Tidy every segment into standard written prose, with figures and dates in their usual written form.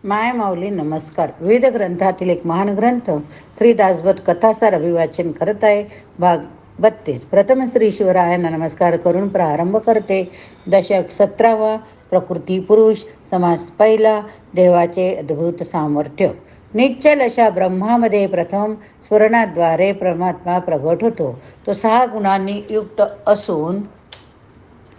माय माऊली नमस्कार. विविध ग्रंथातील एक महान ग्रंथ श्री दासबोध कथासार अभिवाचन करत आहे. भाग 32. प्रथम श्री शिवरायांना नमस्कार करून प्रारंभ करते. दशक 17वा. प्रकृती पुरुष. समास पहिला. देवाचे अद्भुत सामर्थ्य. निश्चल अशा ब्रह्मामध्ये प्रथम स्फुरणाद्वारे परमात्मा प्रगट होतो. तो 6 गुणांनी युक्त असून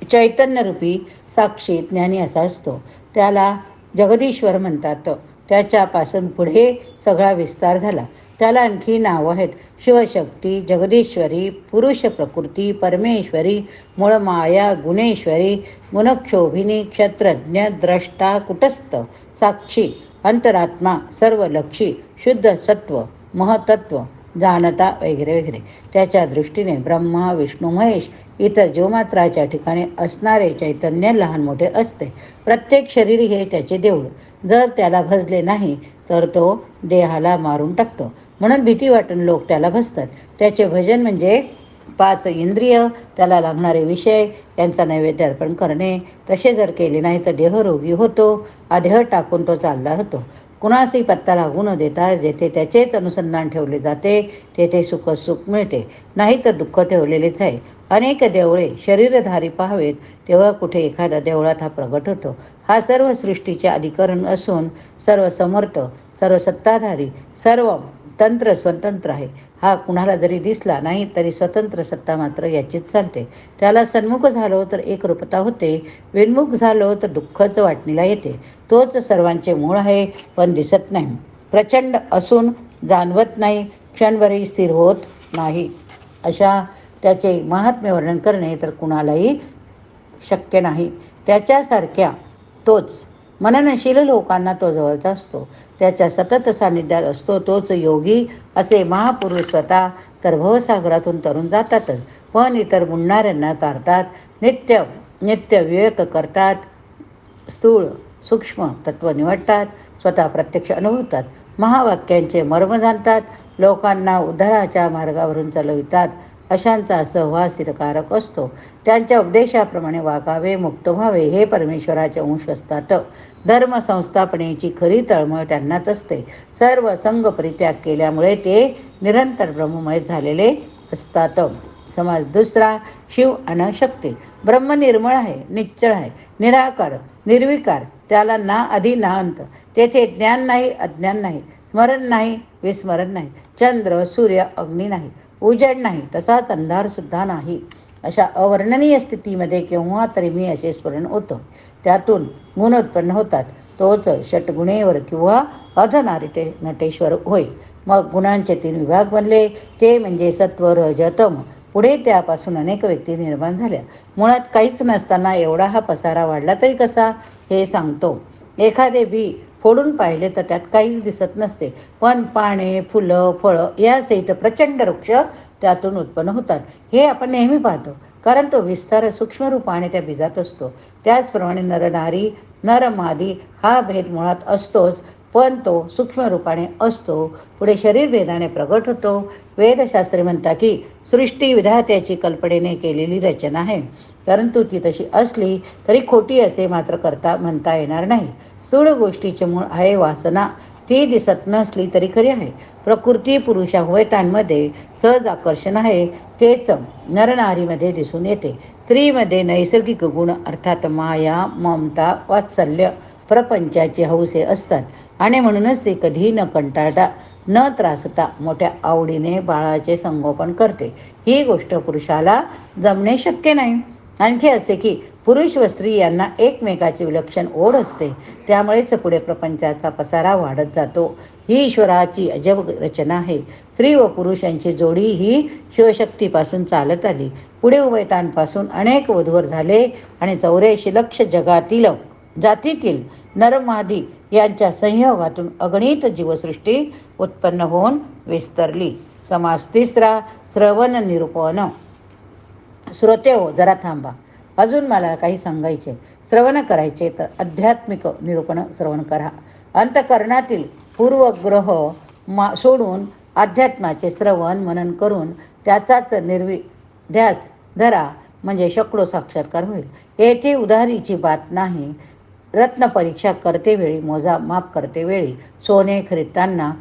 चैतन्यरूपी साक्षी ज्ञानी असा असतो. त्याला जगदीश्वर म्हणतात. त्याच्यापासून पुढे सगळा विस्तार झाला. त्याला आणखी नावं आहेत. शिवशक्ती, जगदीश्वरी, पुरुष प्रकृती, परमेश्वरी, मूळ माया, गुणेश्वरी, गुणक्षोभिनी, क्षत्रज्ञ, द्रष्टा, कुटस्थ, साक्षी, अंतरात्मा, सर्वलक्षी, शुद्ध सत्व, महतत्व, जाणता वगैरे वगैरे. त्याच्या दृष्टीने ब्रह्मा, विष्णू, महेश इतर जीवमात्राच्या ठिकाणी असणारे चैतन्य लहान मोठे असते. प्रत्येक शरीर हे त्याचे देऊळ. जर त्याला भजले नाही तर तो देहाला मारून टाकतो. म्हणून भीती वाटून लोक त्याला भजतात. त्याचे भजन म्हणजे 5 इंद्रिय, त्याला लागणारे विषय यांचा नैवेद्य अर्पण करणे. तसे जर केले नाही तर देहरोगी होतो. आदेह टाकून तो चालला होतो. कुणासही पत्ता लागू न देता जेथे त्याचेच अनुसंधान ठेवले जाते तेथे सुख मिळते, नाही तर दुःख ठेवलेलेच आहे. अनेक देवळे शरीरधारी पाहावेत तेव्हा कुठे एखाद्या देवळात हा प्रगट होतो. हा सर्व सृष्टीचे अधिकरण असून सर्व समर्थ, सर्व सत्ताधारी, सर्व तंत्र स्वतंत्र आहे. हा कुणाला जरी दिसला नाही तरी स्वतंत्र सत्ता मात्र याचीच चालते. त्याला सन्मुख झालो तर एक रूपता होते, विन्मुख झालो तर दुःखच वाटणीला येते. तोच सर्वांचे मूळ आहे, पण दिसत नाही. प्रचंड असून जाणवत नाही, क्षणभरही स्थिर होत नाही. अशा त्याचे महात्म्य वर्णन करणे तर कुणालाही शक्य नाही. त्याच्यासारख्या तोच मननशील लोकांना तो जवळचा असतो. त्याच्या सतत सान्निध्यात असतो तोच योगी. असे महापुरुष स्वतः तर भवसागरातून तरून जातातच, पण इतर बुडणाऱ्यांना तारतात. नित्य नित्य विवेक करतात. स्थूळ सूक्ष्म तत्व निवडतात. स्वतः प्रत्यक्ष अनुभवतात. महावाक्यांचे मर्म जाणतात. लोकांना उद्धाराच्या मार्गावरून चालवितात. अशांचा सहवास हितकारक असतो. त्यांच्या उपदेशाप्रमाणे वागावे, मुक्त व्हावे हे परमेश्वराचे अंश असतात. धर्म संस्थापनेची खरी तळमळ त्यांनाच असते. सर्व संघ परित्याग केल्यामुळे ते निरंतर ब्रह्ममय झालेले असतात. समाज दुसरा. शिव आणि शक्ती. ब्रह्म निर्मळ आहे, निश्चळ आहे, निराकार, निर्विकार. त्याला ना आधी ना अंत. तेथे ज्ञान नाही, अज्ञान नाही, स्मरण नाही, विस्मरण नाही, चंद्र सूर्य अग्नी नाही, उजेड नाही, तसाच अंधार सुद्धा नाही. अशा अवर्णनीय स्थितीमध्ये केव्हा तरी मी असे स्मरण होतं. त्यातून गुण उत्पन्न होतात. तोच षटगुणेवर किंवा नटेश्वर होय. मग गुणांचे 3 विभाग बनले, ते म्हणजे सत्व, रज, तम. पुढे त्यापासून अनेक व्यक्ती निर्माण झाल्या. मुळात काहीच नसताना एवढा हा पसारा वाढला तरी कसा हे सांगतो. एखादे बी फोडून पाहिले तर त्यात काहीच दिसत नसते, पण पाने, फुलं, फळं यासहित प्रचंड वृक्ष त्यातून उत्पन्न होतात. हे आपण नेहमी पाहतो, कारण तो विस्तार सूक्ष्म रूपाने त्या बीजात असतो. त्याचप्रमाणे नरनारी, नरमादी हा भेद मुळात असतोच, पण तो सूक्ष्म रूपाने असतो. पुढे शरीर भेदाने प्रगट होतो. वेदशास्त्रे म्हणतात की सृष्टी विधात्याची कल्पनेने केलेली रचना आहे, परंतु ती तशी असली तरी खोटी असे मात्र करता म्हणता येणार नाही. स्थूळ गोष्टीचे मूळ आहे वासना. ती दिसत नसली तरी खरी आहे. प्रकृती पुरुषा होयतांमध्ये सहज आकर्षण आहे, तेच नरनारीमध्ये दिसून येते. स्त्रीमध्ये नैसर्गिक गुण अर्थात माया, ममता, वात्सल्य, प्रपंचाची हौसे असतात आणि म्हणूनच ती कधीही न कंटाळता, न त्रासता मोठ्या आवडीने बाळाचे संगोपन करते. ही गोष्ट पुरुषाला जमणे शक्य नाही. आणखी असे की पुरुष व स्त्री यांना एकमेकाची विलक्षण ओढ असते. त्यामुळेच पुढे प्रपंचाचा पसारा वाढत जातो. ही ईश्वराची अजब रचना आहे. स्त्री व पुरुषांची जोडी ही शिवशक्तीपासून चालत आली. पुढे उभयतांपासून अनेक वधूवर झाले आणि 84 लक्ष जगातील जातीतील नरमादी यांच्या संयोगातून अगणित जीवसृष्टी उत्पन्न होऊन विस्तरली. समास तिसरा. श्रवण निरूपण. श्रोते हो, जरा थांबा. अजून मला काही सांगायचे. श्रवण करायचे तर आध्यात्मिक निरूपण श्रवण करा. अंतःकरणातील पूर्वग्रह सोडून अध्यात्माचे श्रवण मनन करून त्याचाच ध्यास धरा, म्हणजे शेकडो साक्षात्कार होईल. येथे उधारीची बात नाही. रत्न परीक्षा करतेवेळी, मोजामाप करतेवेळी सोने खरीदताना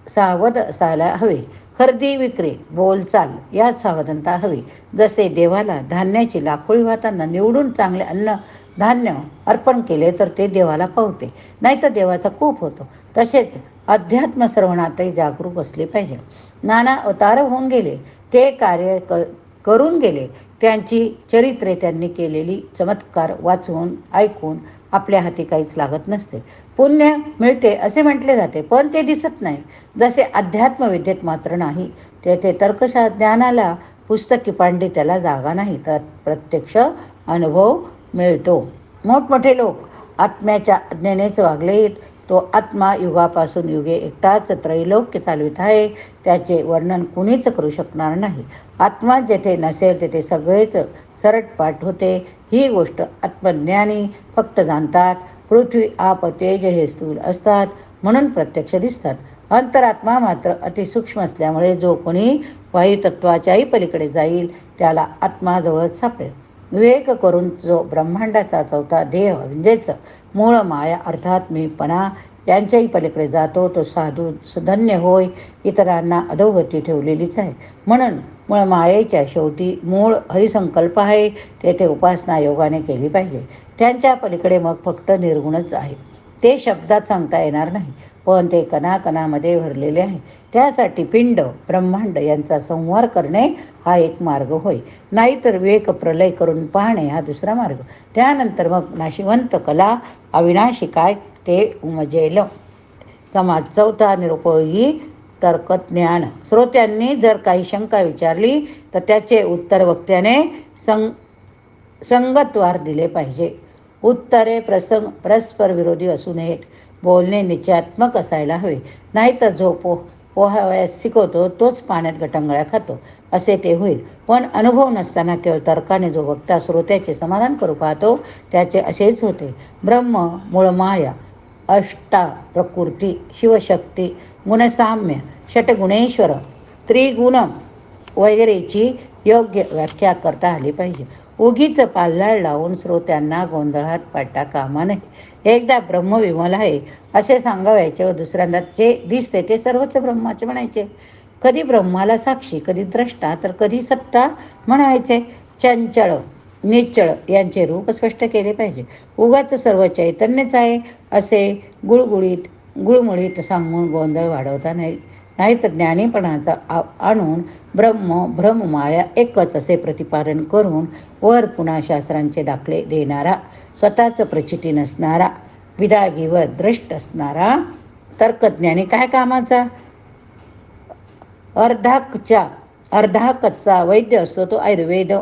सावध असायला हवे. खरेदी विक्री, बोलचाल यात सावधानता हवी. जसे देवाला धान्याची लाखोळी वाहताना निवडून चांगले अन्न धान्य अर्पण केले तर ते देवाला पावते, नाहीतर देवाचा कोप होतो. तसेच अध्यात्म श्रवणातही जागरूक असले पाहिजे. नाना अवतार होऊन गेले, ते कार्य करून गेले. त्यांची चरित्रे, त्यांनी केलेली चमत्कार वाचून ऐकून आपल्या हाती काहीच लागत नसते. पुण्य मिळते असे म्हटले जाते, पण ते दिसत नाही. जसे अध्यात्मविद्येत मात्र नाही. तेथे तर्कशास्त्र ज्ञानाला, पुस्तकी पांडित्याला जागा नाही, तर प्रत्यक्ष अनुभव मिळतो. मोठमोठे लोक आत्म्याच्या आज्ञेनेच वागलेत. तो आत्मा युगापासून युगे एकटाच त्रैलोक्य चालवित आहे. त्याचे वर्णन कुणीच करू शकणार नाही. आत्मा जेथे नसेल तेथे सगळेच सरटपाट होते. ही गोष्ट आत्मज्ञानी फक्त जाणतात. पृथ्वी, आप, तेज हे स्थूल असतात म्हणून प्रत्यक्ष दिसतात. अंतरात्मा मात्र अतिसूक्ष्म असल्यामुळे जो कोणी वायुतत्वाच्याही पलीकडे जाईल त्याला आत्माजवळच सापडेल. विवेक करून जो ब्रह्मांडाचा चौथा देह म्हणजेच मूळ माया अर्थात मीपणा यांच्याही पलीकडे जातो तो साधू धन्य होय. इतरांना अधोगती ठेवलेलीच आहे. म्हणून मूळ मायेच्या शेवटी मूळ हरिसंकल्प आहे. तेथे उपासना योगाने केली पाहिजे. त्यांच्या पलीकडे मग फक्त निर्गुणच आहे. ते शब्दात सांगता येणार नाही, पण ते कणाकणामध्ये भरलेले आहे. त्यासाठी पिंड ब्रह्मांड यांचा संहार करणे हा एक मार्ग होय. नाहीतर विवेक प्रलय करून पाहणे हा दुसरा मार्ग. त्यानंतर मग नाशिवंत कला अविनाशी काय ते उमजेल. समाज चौथा निरुपयोगी तर्कज्ञान. श्रोत्यांनी जर काही शंका विचारली तर त्याचे उत्तर वक्त्याने संगतवार दिले पाहिजे. उत्तरे परस्पर विरोधी असू नयेत. बोलणे निश्चयात्मक असायला हवे. नाहीतर जो पोहावयास शिकवतो तोच पाण्यात गटंगळ्या खातो असे ते होईल. पण अनुभव नसताना केवळ तर्काने जो वक्ता श्रोत्याचे समाधान करू पाहतो त्याचे असेच होते. ब्रह्म, मूळ माया, अष्टा प्रकृती, शिवशक्ती, गुणसाम्य, षटगुणेश्वर, त्रिगुण वगैरेची योग्य व्याख्या करता आली पाहिजे. उगीच पाल्हाळ लावून श्रोत्यांना गोंधळात पाडता कामा नये. एकदा ब्रह्म विमल आहे असे सांगावयाचे व दुसऱ्यांदा जे दिसते ते सर्वच ब्रह्माचे म्हणायचे. कधी ब्रह्माला साक्षी, कधी द्रष्टा, तर कधी सत्ता म्हणायचे. चंचळ, निश्चळ यांचे रूप स्पष्ट केले पाहिजे. उगाच सर्व चैतन्यच आहे असे गुळमुळीत सांगून गोंधळ वाढवता नाही. नाहीतर ज्ञानीपणाचा आणून भ्रम माया एकच असे प्रतिपादन करून वर पुन्हा शास्त्रांचे दाखले देणारा, स्वतःच प्रचिती नसणारा, विदागीवर द्रष्ट असणारा तर्कज्ञानी काय कामाचा? अर्धा कच्चा वैद्य असतो तो आयुर्वेद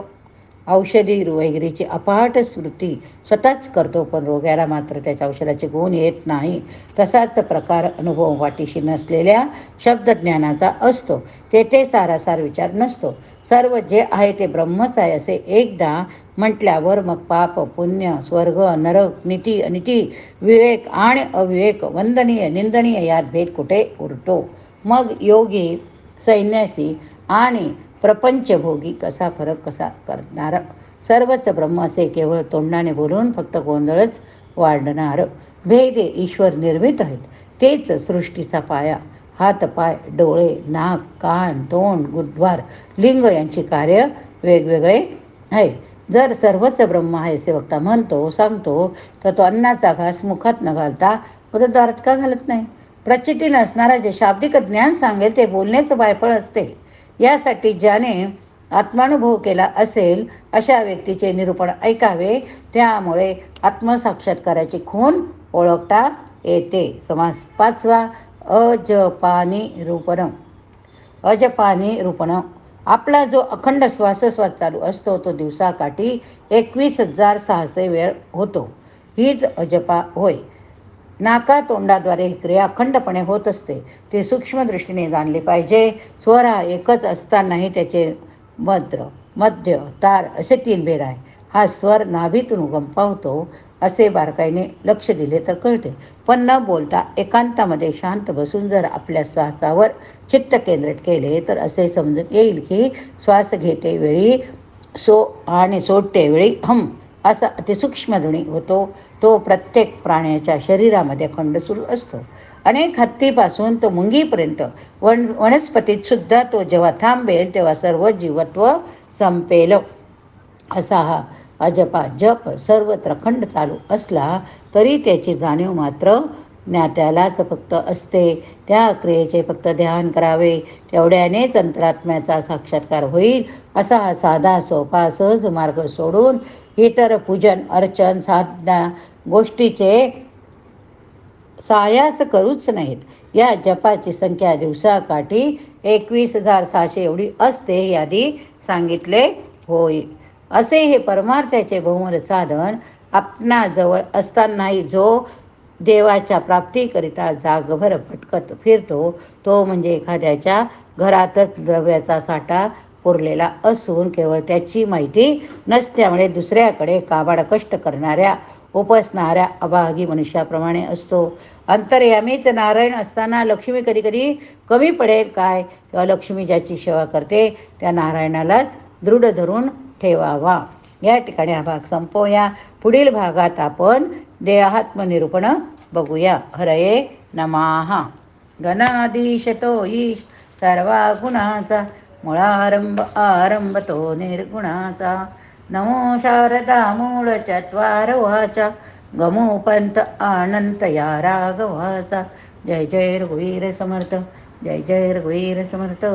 औषधी वगैरेची अपाट स्मृती स्वतःच करतो, पण रोग्याला मात्र त्याच्या औषधाचे गुण येत नाही. तसाच प्रकार अनुभव वाटीशी नसलेल्या शब्दज्ञानाचा असतो. तेथे सारासार विचार नसतो. सर्व जे आहे ते ब्रह्मच आहे असे एकदा म्हटल्यावर मग पाप पुण्य, स्वर्ग नरक, नीती अनिती, विवेक आणि अविवेक, वंदनीय निंदनीय यात भेद कुठे उरतो? मग योगी, संन्यासी आणि प्रपंचभोगी कसा फरक कसा करणार? सर्वच ब्रह्म असे केवळ तोंडाने बोलून फक्त गोंधळच वाढणार. भेदे ईश्वर निर्मित आहेत. तेच सृष्टीचा पाया. हात, पाय, डोळे, नाक, कान, तोंड, गुदद्वार, लिंग यांची कार्य वेगवेगळे आहे. जर सर्वच ब्रह्म आहे असे वक्ता म्हणतो सांगतो तर तो अन्नाचा घास मुखात न घालता गुदद्वारात का घालत नाही? प्रचिती नसणारा जे शाब्दिक ज्ञान सांगेल ते बोलण्याचं बायफळ असते. यासाठी ज्याने आत्मानुभव केला असेल अशा व्यक्तीचे निरूपण ऐकावे. त्यामुळे आत्मसाक्षात्काराची खूण ओळखता येते. समास पाचवा अजपानी रूपण. आपला जो अखंड श्वासोश्वास चालू असतो तो दिवसाकाठी 21,600 वेळ होतो. हीच अजपा होय. नाका तोंडाद्वारे ही क्रिया अखंडपणे होत असते. ते सूक्ष्म दृष्टीने जाणले पाहिजे. स्वर हा एकच असतानाही त्याचे मद्र, मध्य, तार असे 3 भेद आहे. हा स्वर नाभीतून उगम पावतो असे बारकाईने लक्ष दिले तर कळते. पण न बोलता एकांतामध्ये शांत बसून जर आपल्या श्वासावर चित्त केंद्रित केले तर असे समजून येईल की श्वास घेते वेळी सो आणि सोडते वेळी हम असा अतिसूक्ष्म ध्वनी होतो. तो प्रत्येक प्राण्याच्या शरीरामध्ये अखंड सुरू असतो. अनेक हत्तीपासून तो मुंगीपर्यंत वनस्पतीत सुद्धा तो जेव्हा थांबेल तेव्हा सर्व जीवत्व संपेल. असा हा अजपा जप सर्वत्र अखंड चालू असला तरी त्याची जाणीव मात्र ज्ञात्यालाच फक्त असते. त्या क्रियेचे फक्त ध्यान करावे, तेवढ्यानेच अंतरात्म्याचा साक्षात्कार होईल. असा हा साधा सोपा सहज मार्ग सोडून इतर पूजन अर्चन साधना गोष्टीचे सायास करूच नाहीत. या जपाची संख्या दिवसाकाठी 21,600 एवढी असते हे आधी सांगितले होय. असे हे परमार्थाचे बहुमूल्य साधन आपणाजवळ असतानाही जो देवाच्या प्राप्तीकरिता जागभर भटकत फिरतो तो म्हणजे एखाद्याच्या घरातच द्रव्याचा साठा पुरलेला असून केवळ त्याची माहिती नसल्यामुळे दुसऱ्याकडे काबाड कष्ट करणाऱ्या उपसणाऱ्या अभागी मनुष्याप्रमाणे असतो. अंतर्यामीच नारायण असताना लक्ष्मी कधी कधी कमी पडेल काय, तेव्हा लक्ष्मी ज्याची सेवा करते त्या नारायणालाच दृढ धरून ठेवावा. या ठिकाणी हा भाग संपवूया. पुढील भागात आपण देहात्मनिरूपण बघूया. हरये नमः. गणाधीश तो ईश सर्वा गुणाचा, मुळारंभ आरंभ तो निर्गुणाचा. नमो शारदा मूळ चत्वार वाचा, गमो पंथ अनंत या राघवाचा. जय जय रघुवीर समर्थ. जय जय रघुवीर समर्थ.